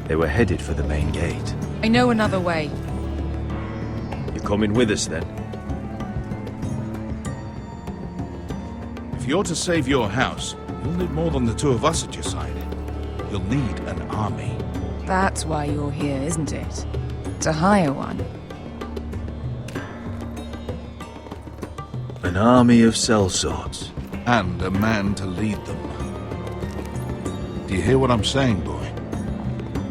They were headed for the main gate. I know another way. You coming with us then? If you're to save your house, you'll need more than the two of us at your side. You'll need an army. That's why you're here, isn't it? To hire one. An army of sellswords. And a man to lead them. Do you hear what I'm saying, boy?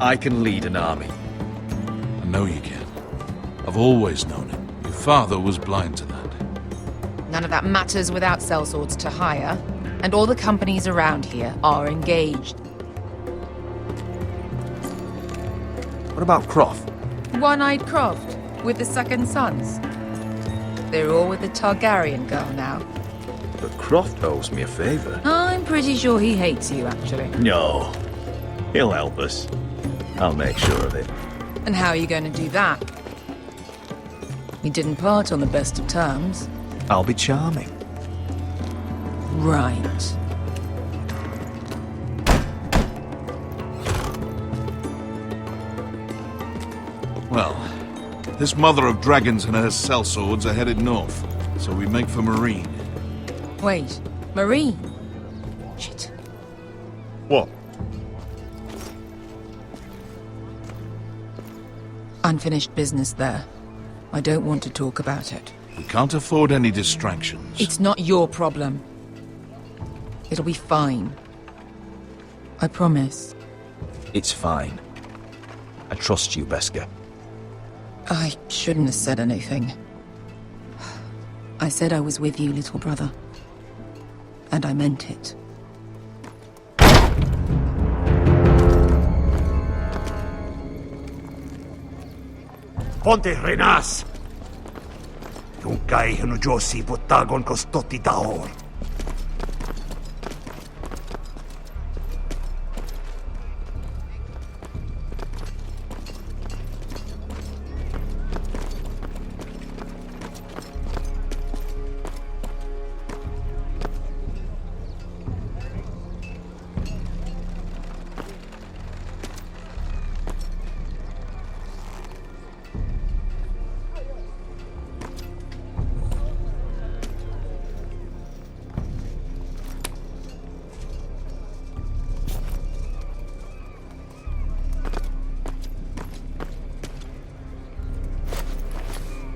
I can lead an army. I know you can. I've always known it. Your father was blind to that. None of that matters without sellswords to hire, and all the companies around here are engaged. What about Croft? One-Eyed Croft, with the second sons. They're all with the Targaryen girl now. But Croft owes me a favor. I'm pretty sure he hates you, actually. No. He'll help us. I'll make sure of it. And how are you going to do that? We didn't part on the best of terms. I'll be charming. Right. Well, this mother of dragons and her sellswords are headed north, so we make for Meereen. Wait, Meereen? Shit. What? Unfinished business there. I don't want to talk about it. We can't afford any distractions. It's not your problem. It'll be fine. I promise. It's fine. I trust you, Beskar. I shouldn't have said anything. I said I was with you, little brother. And I meant it. Ponte renas! Yung kai hanu Josi potagon kostoti taor.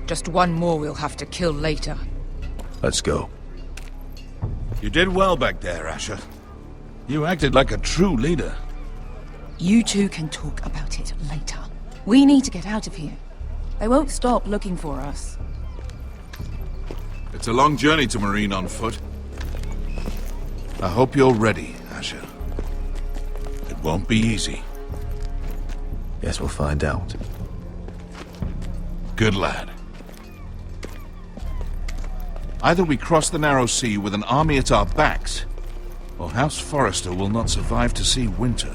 Just one more we'll have to kill later. Let's go. You did well back there, Asher. You acted like a true leader. You two can talk about it later. We need to get out of here. They won't stop looking for us. It's a long journey to Meereen on foot. I hope you're ready, Asher. It won't be easy. Guess we'll find out. Good lad. Either we cross the narrow sea with an army at our backs, or House Forrester will not survive to see winter.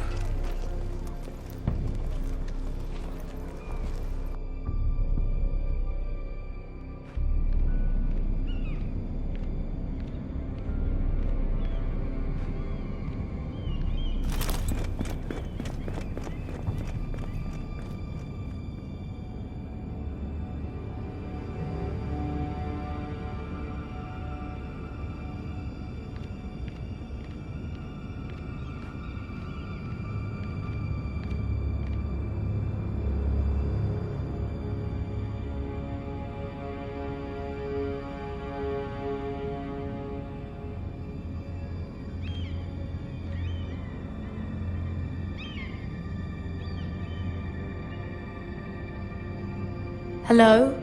Hello?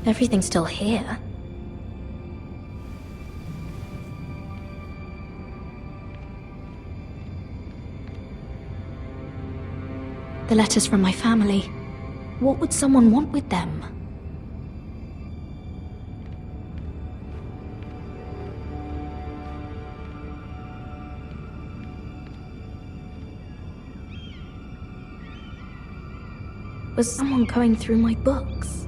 Everything's still here. The letters from my family. What would someone want with them? Was someone going through my books?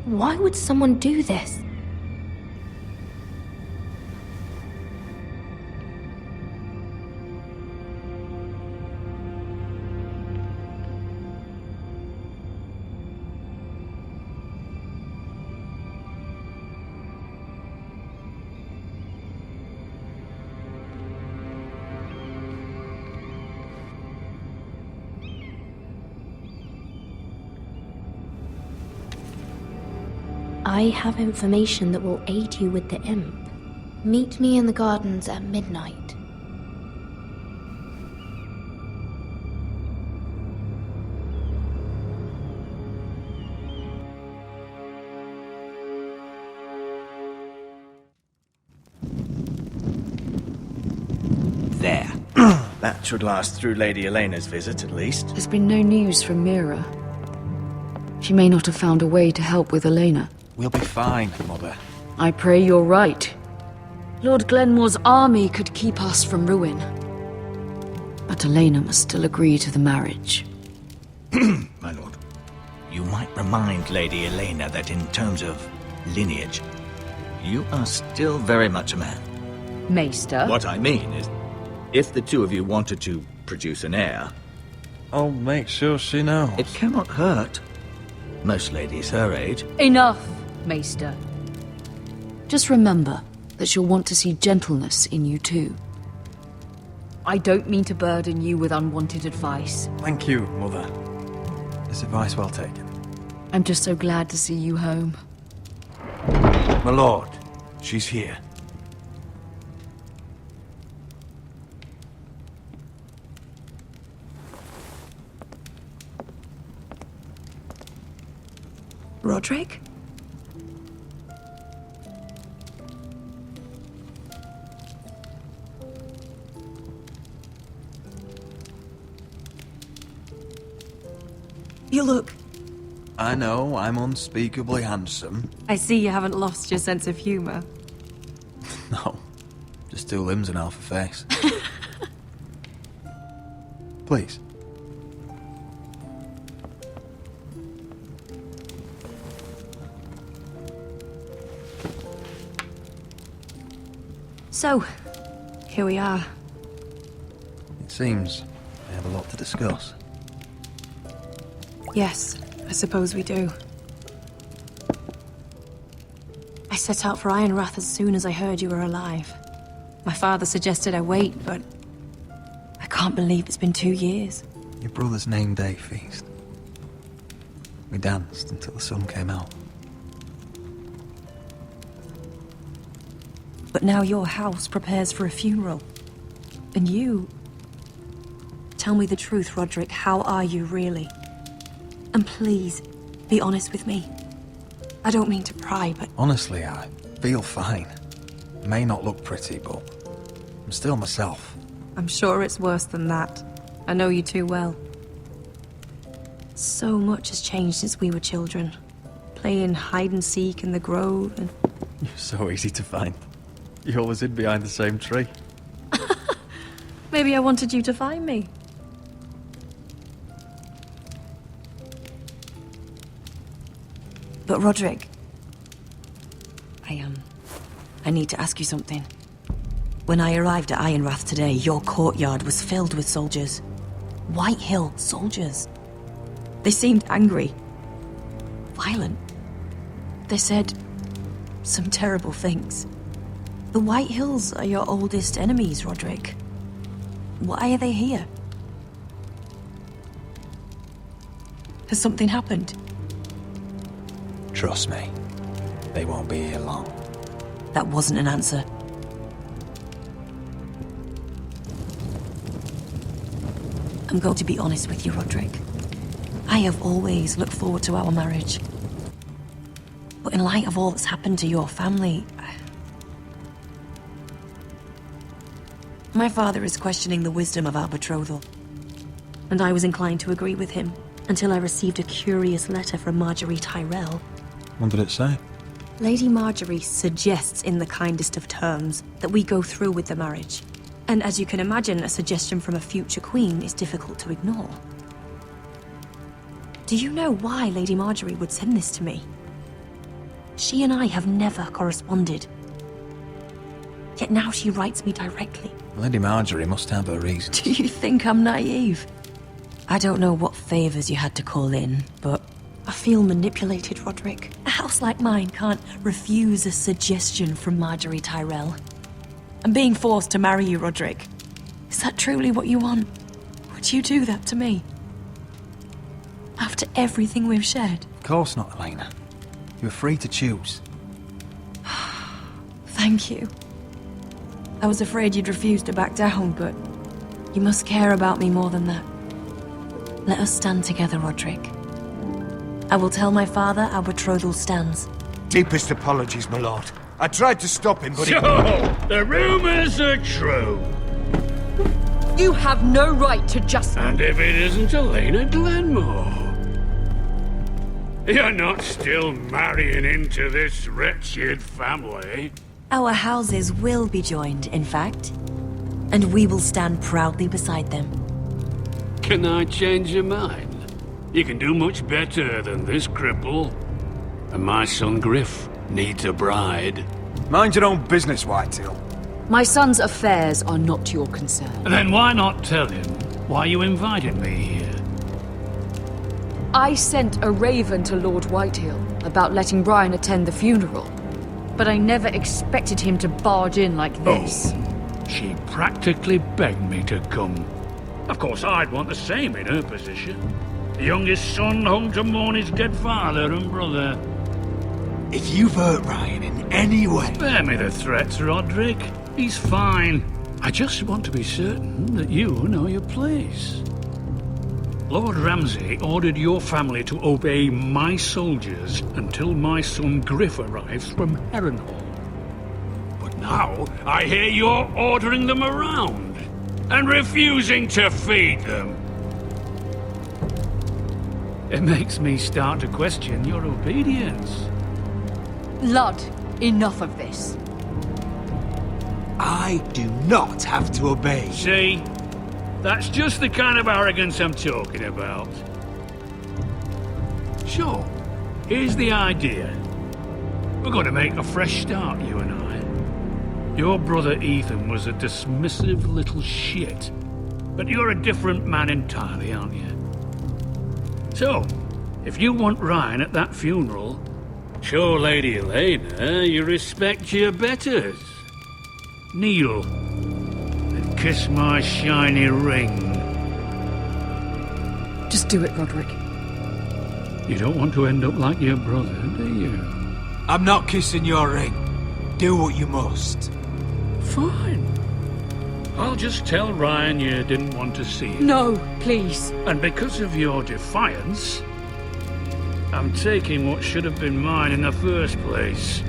Why would someone do this? I have information that will aid you with the imp. Meet me in the gardens at midnight. There. That should last through Lady Elena's visit, at least. There's been no news from Mira. She may not have found a way to help with Elena. We'll be fine, Mother. I pray you're right. Lord Glenmore's army could keep us from ruin. But Elena must still agree to the marriage. My lord. You might remind Lady Elena that in terms of lineage, you are still very much a man. Maester? What I mean is, if the two of you wanted to produce an heir, I'll make sure she knows. it cannot hurt. Most ladies her age. Enough, Maester. Just remember that she'll want to see gentleness in you too. I don't mean to burden you with unwanted advice. Thank you, Mother. This advice well taken. I'm just so glad to see you home. My lord, she's here. Roderick? You look... I know I'm unspeakably handsome. I see you haven't lost your sense of humor. No, just two limbs and half a face. Please. So, here we are. It seems we have a lot to discuss. Yes, I suppose we do. I set out for Ironrath as soon as I heard you were alive. My father suggested I wait, but I can't believe it's been 2 years. Your brother's name day feast. We danced until the sun came out. But now your house prepares for a funeral. And you... Tell me the truth, Roderick. How are you, really? And please, be honest with me. I don't mean to pry, but... Honestly, I feel fine. May not look pretty, but I'm still myself. I'm sure it's worse than that. I know you too well. So much has changed since we were children. Playing hide-and-seek in the grove and... You're so easy to find. You always hid behind the same tree. Maybe I wanted you to find me. But Roderick... I need to ask you something. When I arrived at Ironrath today, your courtyard was filled with soldiers. Whitehill soldiers. They seemed angry. Violent. They said some terrible things. The Whitehills are your oldest enemies, Roderick. Why are they here? Has something happened? Trust me, they won't be here long. That wasn't an answer. I'm going to be honest with you, Roderick. I have always looked forward to our marriage. But in light of all that's happened to your family... My father is questioning the wisdom of our betrothal. And I was inclined to agree with him, until I received a curious letter from Marjorie Tyrell. What did it say? Lady Marjorie suggests in the kindest of terms that we go through with the marriage. And as you can imagine, a suggestion from a future queen is difficult to ignore. Do you know why Lady Marjorie would send this to me? She and I have never corresponded. Yet now she writes me directly. Lady Marjorie must have her reasons. Do you think I'm naive? I don't know what favors you had to call in, but I feel manipulated, Roderick. A house like mine can't refuse a suggestion from Marjorie Tyrell. I'm being forced to marry you, Roderick. Is that truly what you want? Would you do that to me? After everything we've shared? Of course not, Elena. You're free to choose. Thank you. I was afraid you'd refuse to back down, but you must care about me more than that. Let us stand together, Roderick. I will tell my father our betrothal stands. Deepest apologies, my lord. I tried to stop him, but So, the rumors are true. You have no right to just... And if it isn't Elena Glenmore? You're not still marrying into this wretched family? Our houses will be joined, in fact. And we will stand proudly beside them. Can I change your mind? You can do much better than this cripple. And my son Griff needs a bride. mind your own business, Whitehill. My son's affairs are not your concern. Then why not tell him why you invited me here? I sent a raven to Lord Whitehill about letting Brian attend the funeral. But I never expected him to barge in like this. Oh, she practically begged me to come. Of course, I'd want the same in her position. The youngest son home to mourn his dead father and brother. If you've hurt Ryan in any way... Spare me the threats, Roderick. He's fine. I just want to be certain that you know your place. Lord Ramsay ordered your family to obey my soldiers until my son Griff arrives from Harrenhal. But now I hear you're ordering them around and refusing to feed them. It makes me start to question your obedience. Lud, enough of this. I do not have to obey. See? That's just the kind of arrogance I'm talking about. So, here's the idea. We're going to make a fresh start, you and I. Your brother Ethan was a dismissive little shit. But you're a different man entirely, aren't you? So, if you want Ryan at that funeral, show Lady Elena you respect your betters. Kneel and kiss my shiny ring. Just do it, Roderick. You don't want to end up like your brother, do you? I'm not kissing your ring. Do what you must. Fine. I'll just tell Ryan you didn't want to see him. No, please. And because of your defiance, I'm taking what should have been mine in the first place.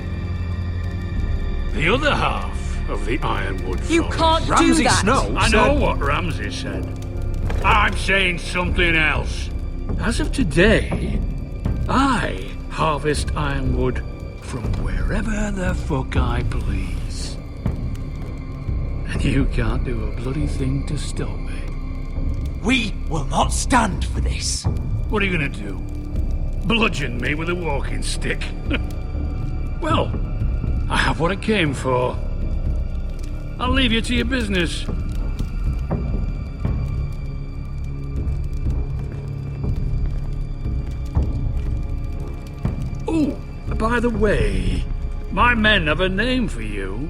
The other half of the Ironwood You Forest. can't Ramsay do that. Snow I said... know what Ramsay said. I'm saying something else. As of today, I harvest ironwood from wherever the fuck I please. And you can't do a bloody thing to stop me. We will not stand for this. What are you gonna do? Bludgeon me with a walking stick? Well, I have what I came for. I'll leave you to your business. Oh, by the way, my men have a name for you.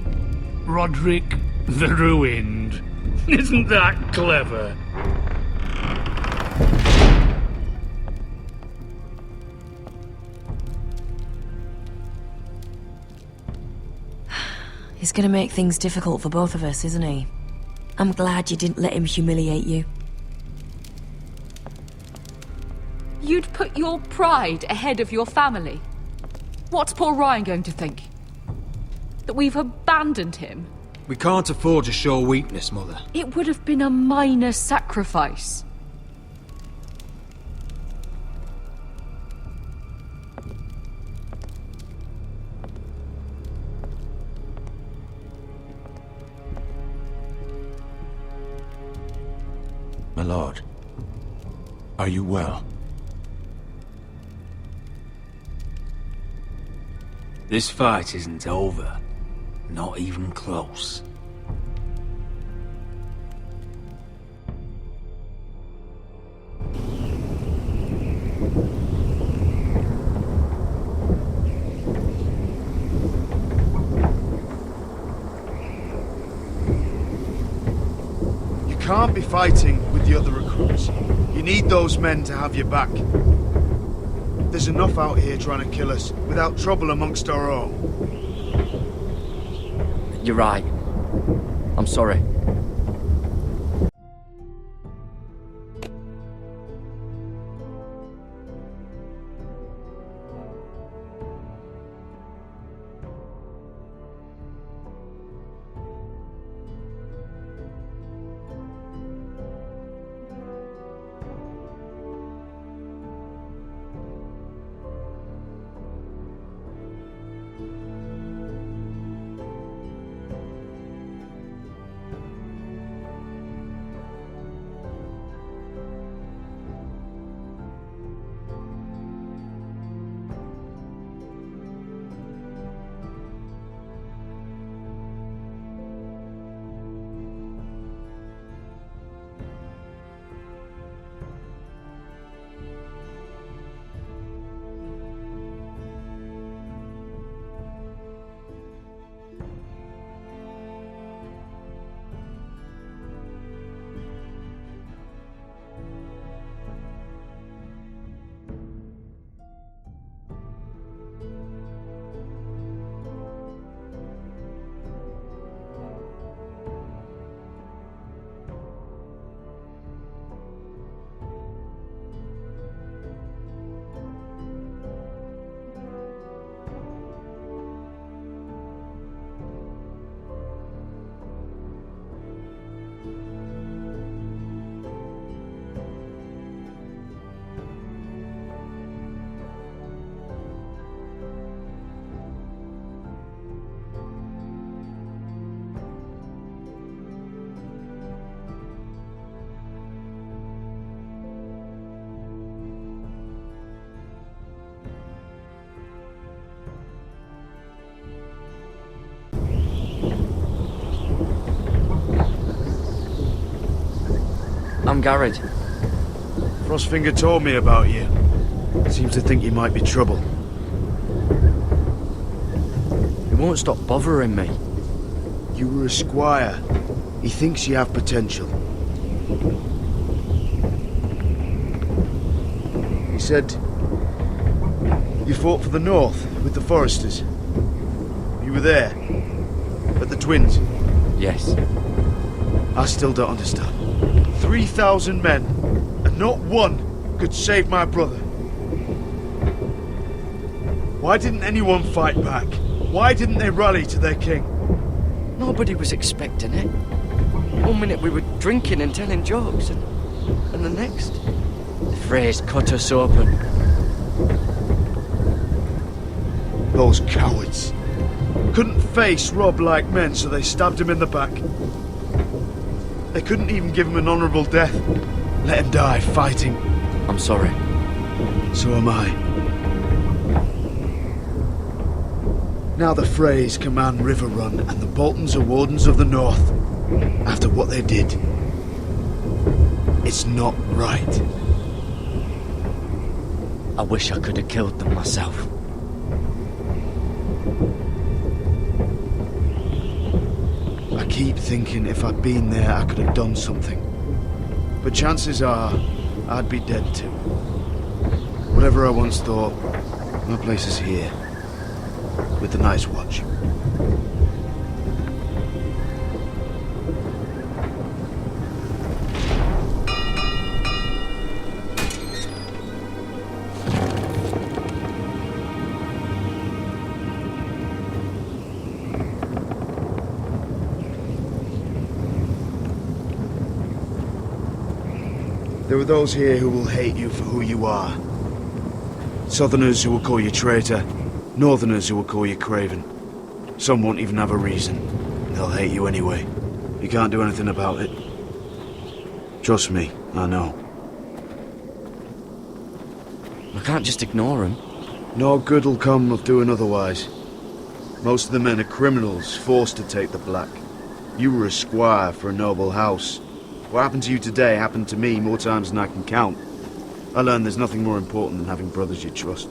Roderick the Ruined. Isn't that clever? He's gonna make things difficult for both of us, isn't he? I'm glad you didn't let him humiliate you. You'd put your pride ahead of your family. What's poor Ryan going to think? That we've abandoned him? We can't afford to show weakness, Mother. It would have been a minor sacrifice. My lord, are you well? This fight isn't over. Not even close. You can't be fighting with the other recruits. You need those men to have your back. There's enough out here trying to kill us, without trouble amongst our own. You're right. I'm sorry. I'm Garrett. Frostfinger told me about you. Seems to think you might be trouble. He won't stop bothering me. You were a squire. He thinks you have potential. He said you fought for the North with the Foresters. You were there, at the Twins. Yes. I still don't understand. 3,000 men, and not one could save my brother. Why didn't anyone fight back? Why didn't they rally to their king? Nobody was expecting it. One minute we were drinking and telling jokes, and the next, the Freys cut us open. Those cowards. Couldn't face Rob like men, so they stabbed him in the back. They couldn't even give him an honourable death. Let him die fighting. I'm sorry. So am I. Now the Freys command River Run, and the Boltons are Wardens of the North. After what they did. It's not right. I wish I could have killed them myself. I keep thinking if I'd been there, I could have done something. But chances are, I'd be dead too. Whatever I once thought, my place is here. With the Night's Watch. There are those here who will hate you for who you are. Southerners who will call you traitor, Northerners who will call you craven. Some won't even have a reason. They'll hate you anyway. You can't do anything about it. Trust me, I know. I can't just ignore him. No good will come of doing otherwise. Most of the men are criminals, forced to take the black. You were a squire for a noble house. What happened to you today happened to me more times than I can count. I learned there's nothing more important than having brothers you trust.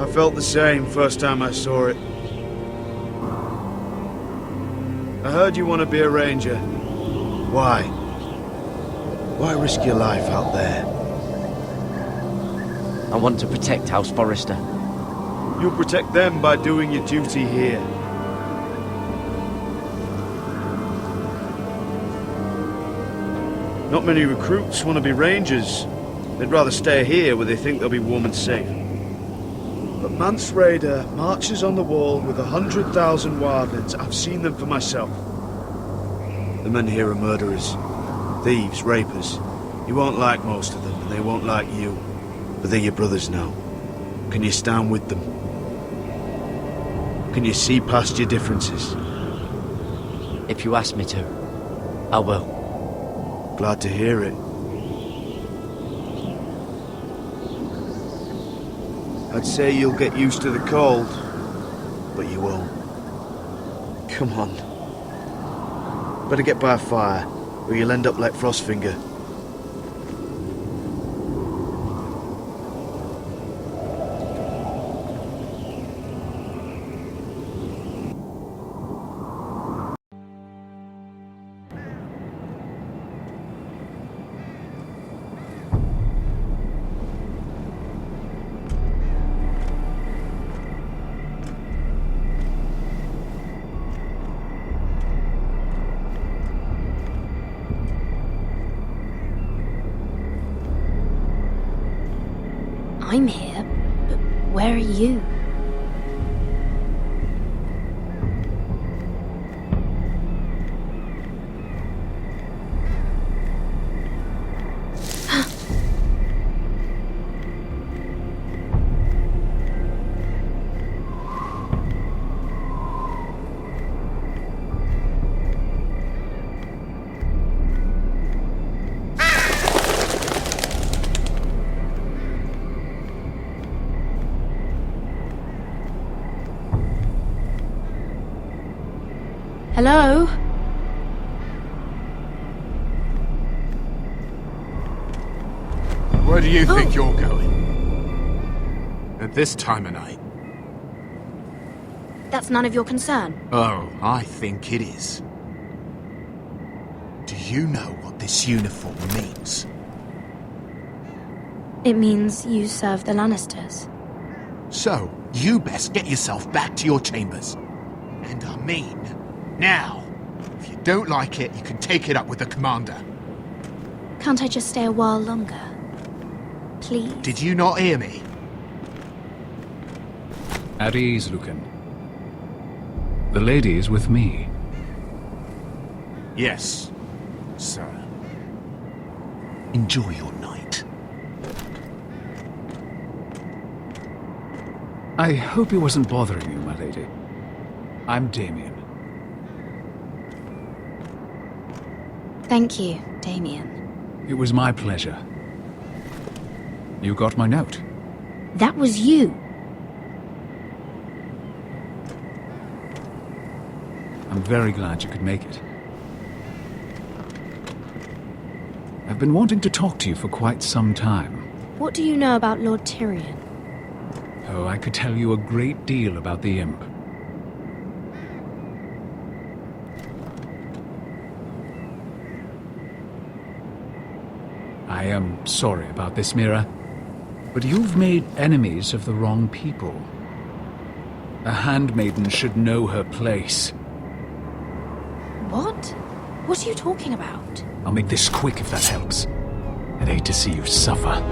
I felt the same first time I saw it. I heard you want to be a ranger. Why? Why risk your life out there? I want to protect House Forrester. You'll protect them by doing your duty here. Not many recruits want to be rangers. They'd rather stay here where they think they'll be warm and safe. But Mance Raider marches on the wall with 100,000 wildlings. I've seen them for myself. The men here are murderers, thieves, rapers. You won't like most of them, and they won't like you. But they're your brothers now. Can you stand with them? Can you see past your differences? If you ask me to, I will. Glad to hear it. I'd say you'll get used to the cold, but you won't. Come on. Better get by a fire, or you'll end up like Frostfinger. I'm here, but where are you? Hello? Where do you think you're going? At this time of night? That's none of your concern. Oh, I think it is. Do you know what this uniform means? It means you serve the Lannisters. So, you best get yourself back to your chambers. And I mean, now. If you don't like it, you can take it up with the commander. Can't I just stay a while longer? Please? Did you not hear me? At ease, Lucan. The lady is with me. Yes, sir. Enjoy your night. I hope he wasn't bothering you, my lady. I'm Damien. Thank you, Damien. It was my pleasure. You got my note. That was you. I'm very glad you could make it. I've been wanting to talk to you for quite some time. What do you know about Lord Tyrion? Oh, I could tell you a great deal about the Imp. I am sorry about this, Mira, but you've made enemies of the wrong people. A handmaiden should know her place. What? What are you talking about? I'll make this quick if that helps. I'd hate to see you suffer.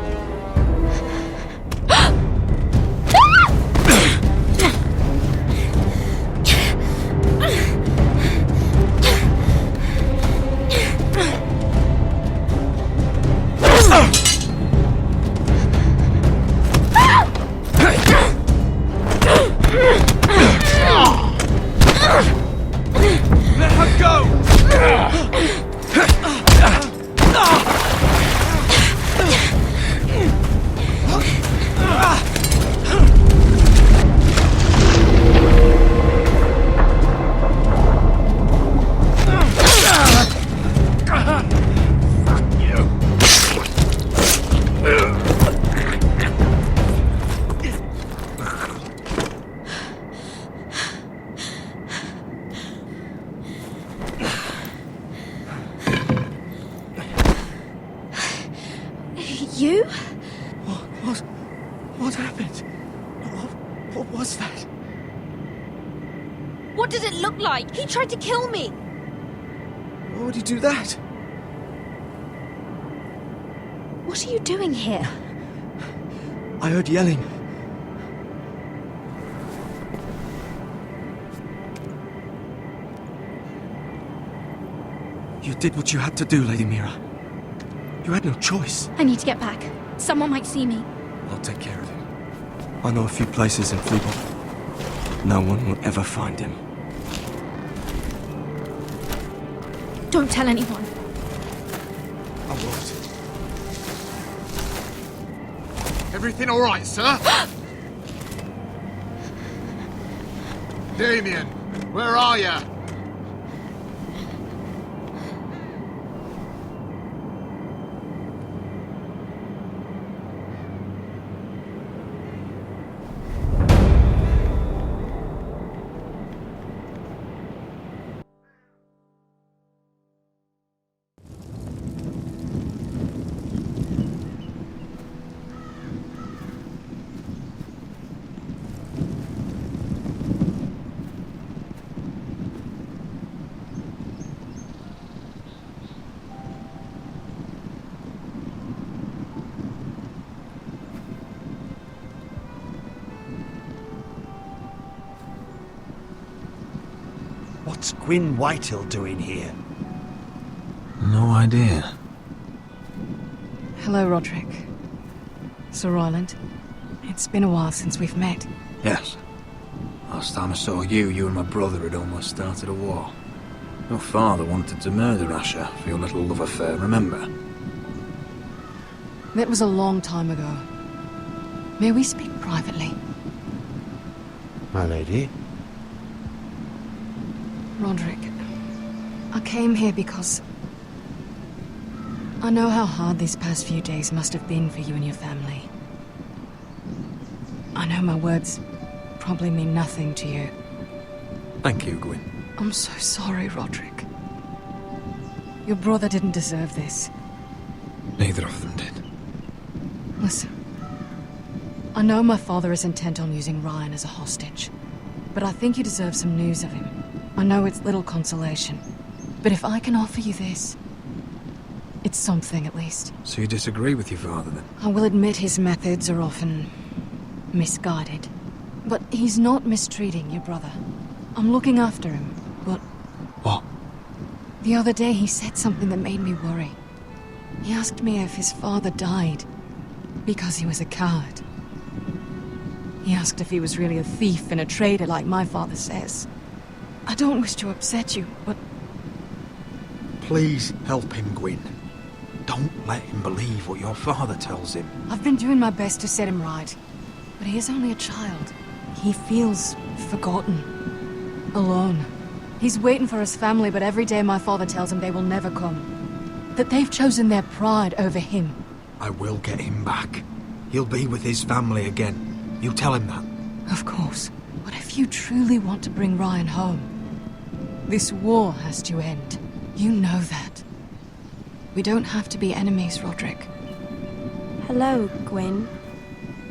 Let her go! You? What happened? What was that? What did it look like? He tried to kill me! Why would he do that? What are you doing here? I heard yelling. You did what you had to do, Lady Mira. You had no choice. I need to get back. Someone might see me. I'll take care of him. I know a few places in Fleabot. No one will ever find him. Don't tell anyone. I won't. Everything all right, sir? Damien, where are you? What's Gwyn Whitehill doing here? No idea. Hello, Roderick. Sir Roland. It's been a while since we've met. Yes. Last time I saw you and my brother had almost started a war. Your father wanted to murder Asher for your little love affair, remember? That was a long time ago. May we speak privately? My lady? Roderick, I came here because I know how hard these past few days must have been for you and your family. I know my words probably mean nothing to you. Thank you, Gwyn. I'm so sorry, Roderick. Your brother didn't deserve this. Neither of them did. Listen, I know my father is intent on using Ryan as a hostage, but I think you deserve some news of him. I know it's little consolation, but if I can offer you this, it's something at least. So you disagree with your father, then? I will admit his methods are often misguided, but he's not mistreating your brother. I'm looking after him, but... What? The other day he said something that made me worry. He asked me if his father died because he was a coward. He asked if he was really a thief and a traitor like my father says. I don't wish to upset you, but... Please help him, Gwyn. Don't let him believe what your father tells him. I've been doing my best to set him right, but he is only a child. He feels forgotten, alone. He's waiting for his family, but every day my father tells him they will never come. That they've chosen their pride over him. I will get him back. He'll be with his family again. You tell him that. Of course. But if you truly want to bring Ryan home, this war has to end. You know that. We don't have to be enemies, Roderick. Hello, Gwyn.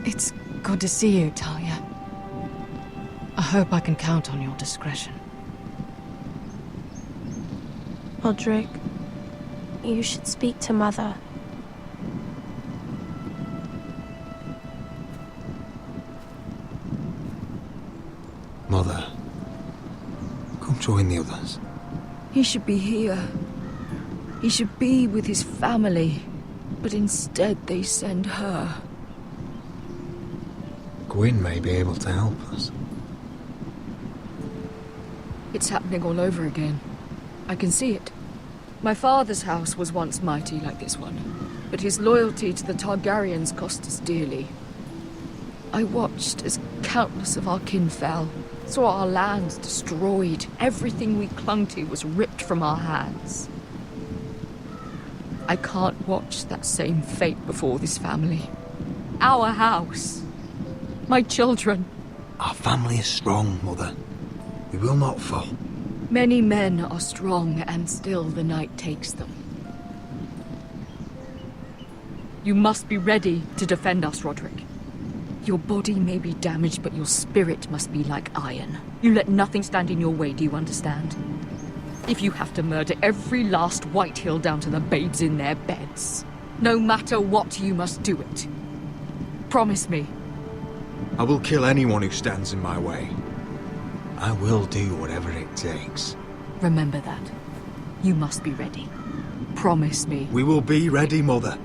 It's good to see you, Talia. I hope I can count on your discretion. Roderick, you should speak to Mother. Mother, come join the others. He should be here. He should be with his family. But instead they send her. Gwyn may be able to help us. It's happening all over again. I can see it. My father's house was once mighty like this one, but his loyalty to the Targaryens cost us dearly. I watched as countless of our kin fell, saw our lands destroyed, everything we clung to was ripped from our hands. I can't watch that same fate before this family. Our house. My children. Our family is strong, Mother. We will not fall. Many men are strong, and still the night takes them. You must be ready to defend us, Roderick. Your body may be damaged, but your spirit must be like iron. You let nothing stand in your way, do you understand? If you have to murder every last Whitehill down to the babes in their beds, no matter what, you must do it. Promise me. I will kill anyone who stands in my way. I will do whatever it takes. Remember that. You must be ready. Promise me. We will be ready, Mother.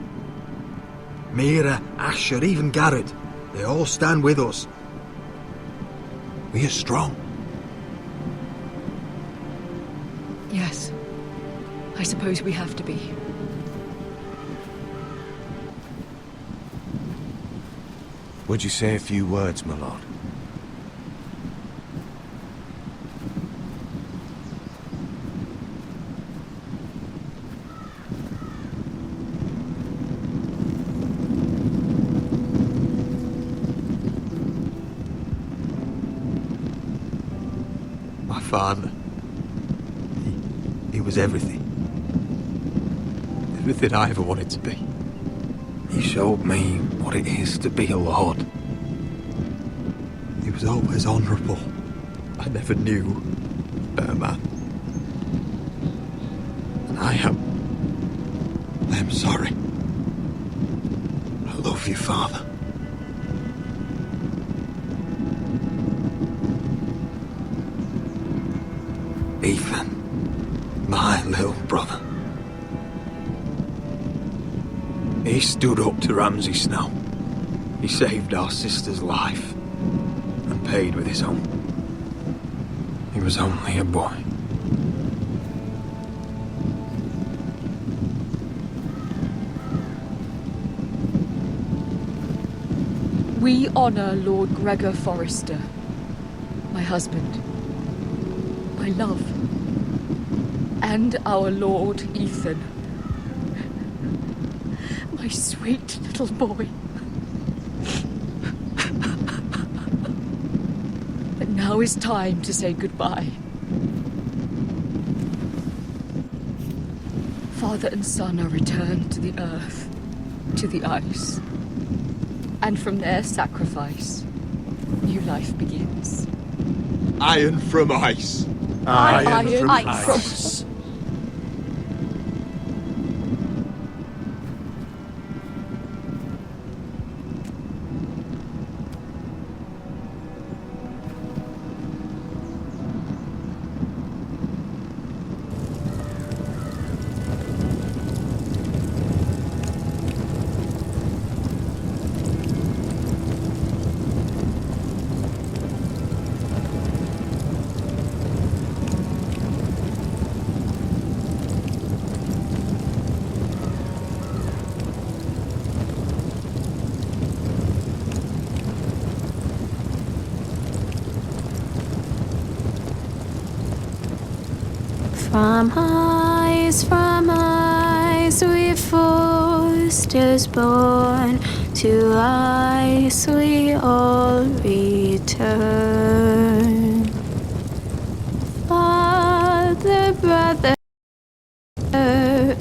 Mira, Asher, even Garrett, they all stand with us. We are strong. Yes. I suppose we have to be. Would you say a few words, my lord? My father. He was everything. Everything I ever wanted to be. He showed me what it is to be a lord. He was always honourable. I never knew a better man. And I am sorry. I love you, Father. Ethan, my little brother. He stood up to Ramsay Snow. He saved our sister's life and paid with his own. He was only a boy. We honor Lord Gregor Forrester, my husband, my love, and our Lord Ethan, my sweet little boy. But now is time to say goodbye. Father and son are returned to the earth, to the ice. And from their sacrifice, new life begins. Iron from ice. Iron from ice. From ice we Forsters born, to ice we all return. Father, brother,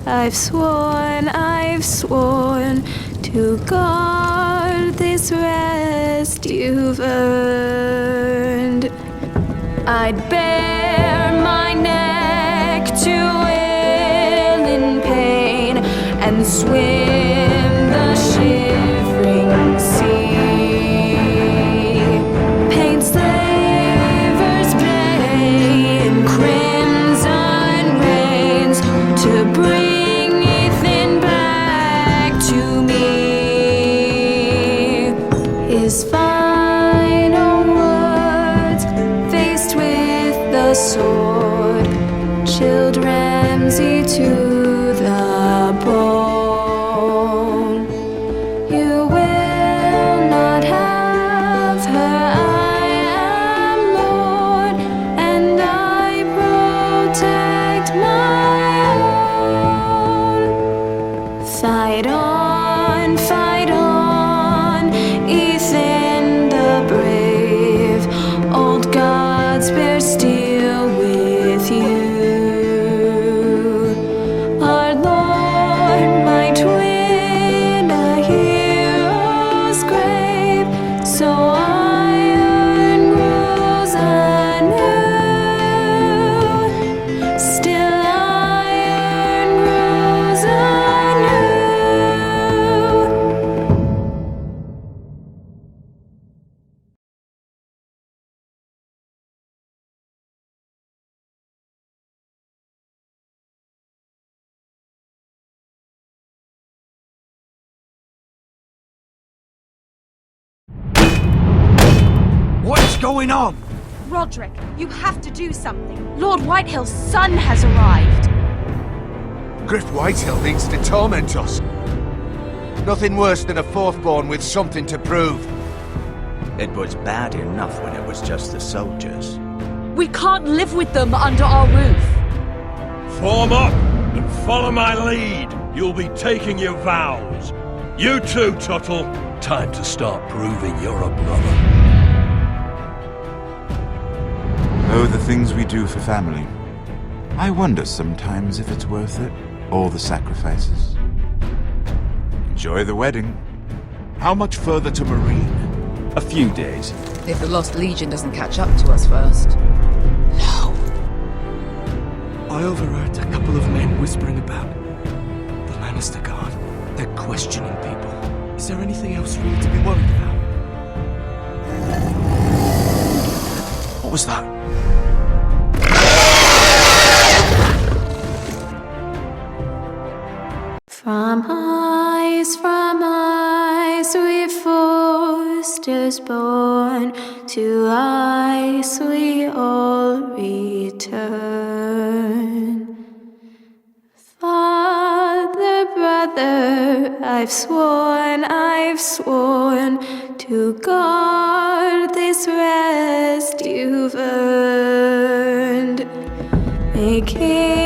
I've sworn to guard this rest you've earned. I'd bare my neck to wail in pain and swim the shivering sea. Paint slavers play in crimson rains to bring Ethan back to me. His final words, faced with the sword, chilled Ramsay to the bone. You will not have her, I am Lord, and I protect my own. Fight on, Ethan the brave. Old gods bear steel with you. Our Lord, my twin, a hero's grave. So iron grows anew. Still iron grows anew. What's going on? Roderick, you have to do something. Lord Whitehill's son has arrived. Griff Whitehill means to torment us. Nothing worse than a fourth-born with something to prove. It was bad enough when it was just the soldiers. We can't live with them under our roof. Form up and follow my lead. You'll be taking your vows. You too, Tuttle. Time to start proving you're a brother. Oh, the things we do for family. I wonder sometimes if it's worth it, all the sacrifices. Enjoy the wedding. How much further to Meereen? A few days. If the Lost Legion doesn't catch up to us first. I overheard a couple of men whispering about the Lannister Guard. They're questioning people. Is there anything else we need to be worried about? What was that? From ice we foresters born, to ice we all return. Father, brother, I've sworn to guard this rest you've earned. May King